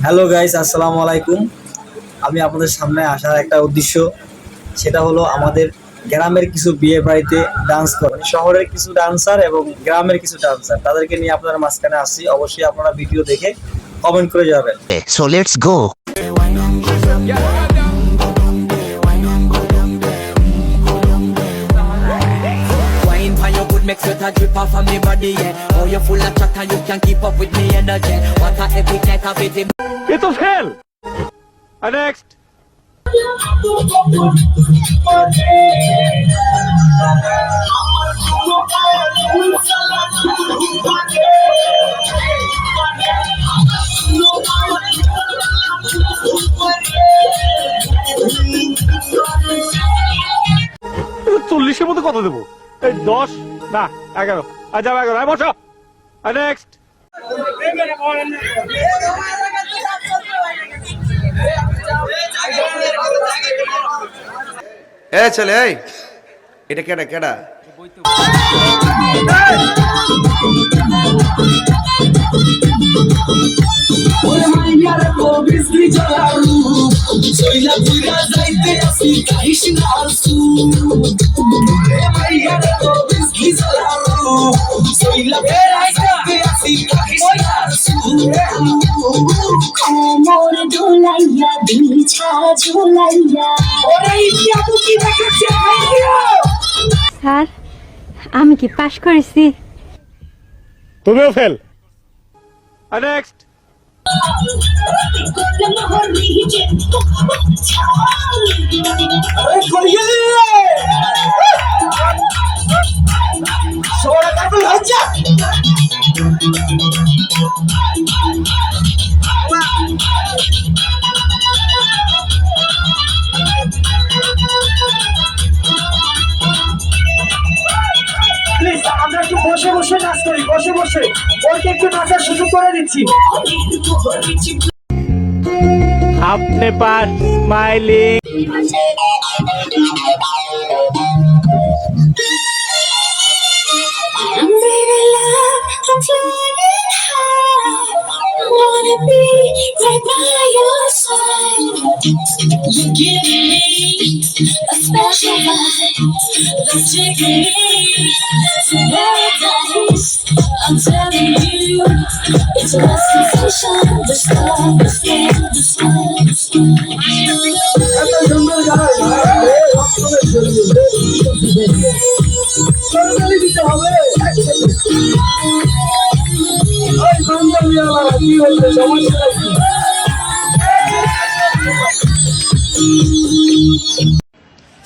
Hello guys, আসসালামু আলাইকুম। আমি আপনাদের সামনে আসার একটা উদ্দেশ্য, সেটা হলো আমাদের গ্রামের কিছু বিয়ে বাড়িতে ডান্স করে, শহরের কিছু ডান্সার এবং গ্রামের কিছু ডান্সার, তাদেরকে নিয়ে আপনারা মাঝখানে আসছি। অবশ্যই আপনারা ভিডিও দেখে কমেন্ট করে যাবেন। So let's go. Wine for your good, make sweat a drip off of me body, yeah. Oh, you full of chat and you can keep up with me energy. What a epic night of it. ये तो fail. Next. চল্লিশের মধ্যে কত দেবো? 10 না 11। আচ্ছা 11 বসো। Next. এ ছেলে, এই এটা কেডা কেডা? কোমর দোলাইয়া বিছা ঝুলাইয়া স্যার, আমি কি পাশ করেছি? তুমিও ফেল। নেক্সট। আমরা একটু বসে বসে নাচ করি, বসে বসে ওকে একটু নাচার সুযোগ করে দিচ্ছি। अपने पास smiling. Wanna be right by your side. You're giving me a special vibe that's taking me to paradise. I'm telling you, it's my sensation. The sky, the sky, the sky, the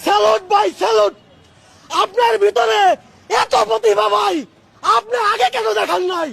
salute ভাই, salute. আপনার ভিতরে এত প্রতিভা ভাই, আপনি আগে কেন দেখান নাই?